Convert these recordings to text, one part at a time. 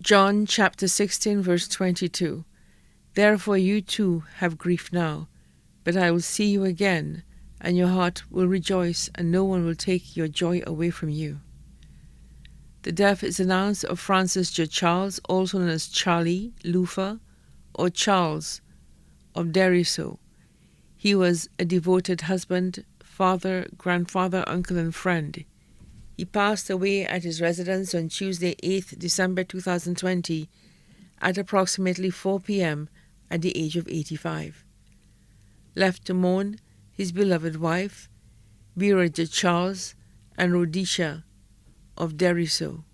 John chapter 16 verse 22. Therefore you too have grief now, but I will see you again, and your heart will rejoice, and no one will take your joy away from you. The death is announced of Francis J. Charles, also known as Charlie Lufa, or Charles of Desruisseaux. He was a devoted husband, father, grandfather, uncle, and friend. He passed away at his residence on Tuesday, 8th December 2020, at approximately 4 p.m. at the age of 85. Left to mourn his beloved wife, Vieux Charles, and Rhodesia of Desruisseaux.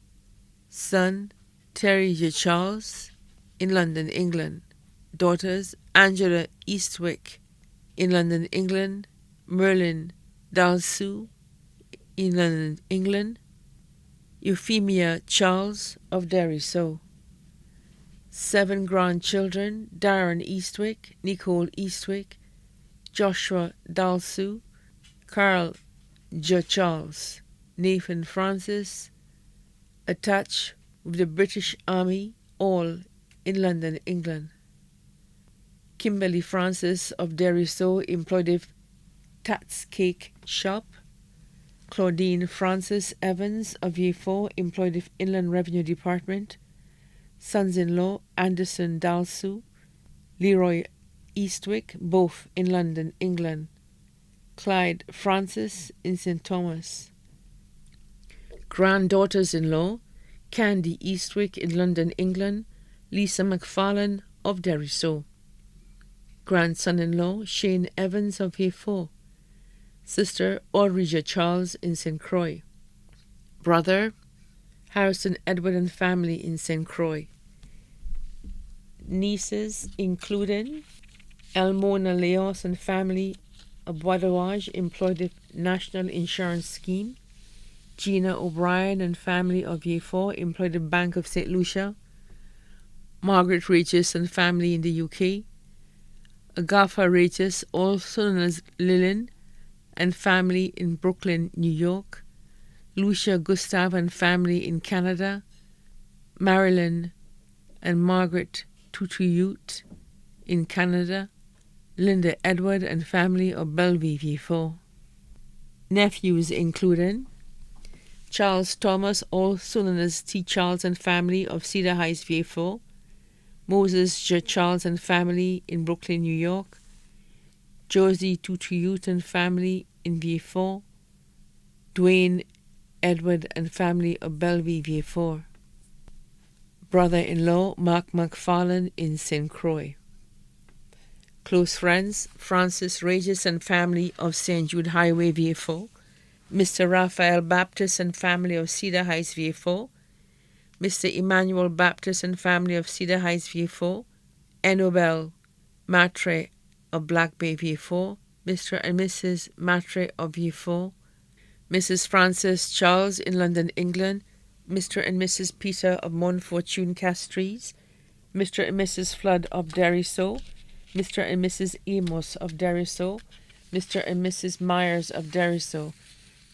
Son, Terry J. Charles, in London, England. Daughters, Angela Eastwick, in London, England. Merlin Dalsou, in London, England. Euphemia Charles of Desruisseaux. 7 grandchildren, Darren Eastwick, Nicole Eastwick, Joshua Dalsou, Carl J. Charles, Nathan Francis, attached with the British Army, all in London, England. Kimberly Francis of Desruisseaux, employed at Tats Cake Shop. Claudine Francis Evans of Vieux, employed at Inland Revenue Department. Sons-in-law Anderson Dalsou, Leroy Eastwick, both in London, England. Clyde Francis in St. Thomas. Granddaughters-in-law Candy Eastwick in London, England. Lisa McFarlane of Desruisseaux. Grandson-in-law Shane Evans of Vieux. Sister Ulrija Charles in St. Croix. Brother Harrison Edward and family in St. Croix. Nieces including Elmona Leos and family of Bois d'Orange, employed at National Insurance Scheme. Gina O'Brien and family of Vieux, employed at Bank of St. Lucia. Margaret Regis and family in the UK. Agatha Regis, also known as Lillian, and family in Brooklyn, New York. Lucia Gustave and family in Canada. Marilyn and Margaret Tutuyut in Canada. Linda Edward and family of Bellevue, Vieux. Nephews including Charles Thomas, also known as T. Charles and family of Cedar Heights, Vieux. Moses J. Charles and family in Brooklyn, New York. Josie Tutuyut and family in Vieux. Dwayne Edward and family of Bellevue, Vieux. Brother-in-law Mark McFarlane in St. Croix. Close friends Francis Regis and family of St. Jude Highway, Vieux. Mr. Raphael Baptist and family of Cedar Heights, Vieux. Mr. Emmanuel Baptist and family of Cedar Heights, Vieux. Enobel Matre of Black Bay, Vieux. Mr. and Mrs. Matre of Vieux. Mrs. Frances Charles in London, England. Mr. and Mrs. Peter of Montfortune Castries. Mr. and Mrs. Flood of Desruisseaux. Mr. and Mrs. Amos of Desruisseaux. Mr. and Mrs. Myers of Desruisseaux.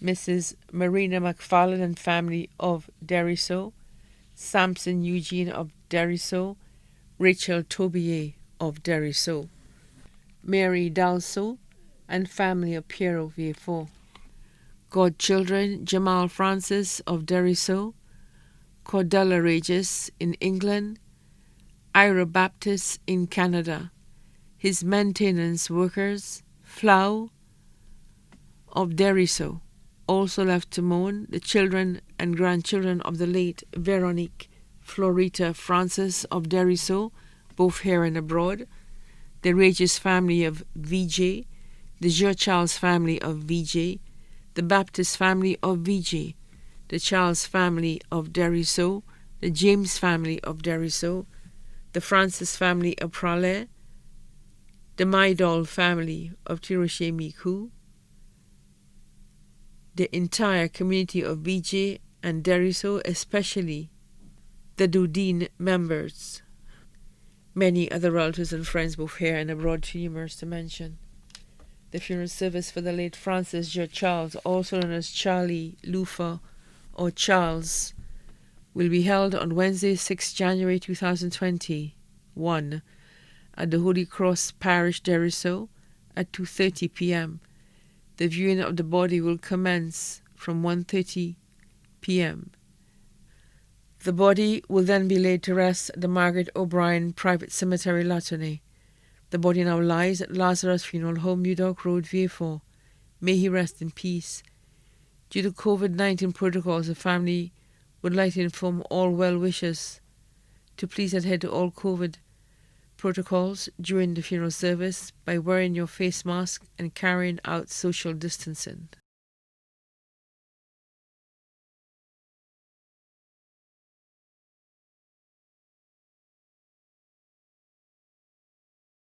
Mrs. Marina McFarlane and family of Desruisseaux. Samson Eugene of Desruisseaux. Rachel Tobier of Desruisseaux. Mary Dalsou and family of Pierrot, Vieux. Godchildren Jamal Francis of Desruisseaux. Cordella Regis in England. Ira Baptist in Canada. His maintenance workers Flau of Desruisseaux. Also left to mourn the children and grandchildren of the late Veronique Florita Francis of Desruisseaux, both here and abroad. The Regis family of VJ. The Vieux Charles family of VJ. The Baptist family of VJ. The Charles family of Desruisseaux. The James family of Desruisseaux. The Francis family of Pralet. The Maidol family of Tiroche-Micoud. The entire community of VJ and Desruisseaux, especially the Doudine members. Many other relatives and friends both here and abroad, too numerous to mention. The funeral service for the late Francis J. Charles, also known as Charlie Lufa or Charles, will be held on Wednesday, 6 January 2021 at the Holy Cross Parish, Desruisseaux at 2:30 p.m. The viewing of the body will commence from 1:30 p.m. The body will then be laid to rest at the Margaret O'Brien Private Cemetery, Latony. The body now lies at Lazarus Funeral Home, New Dock Road, Vieux. May he rest in peace. Due to COVID-19 protocols, the family would like to inform all well-wishers to please adhere to all COVID protocols during the funeral service by wearing your face mask and carrying out social distancing.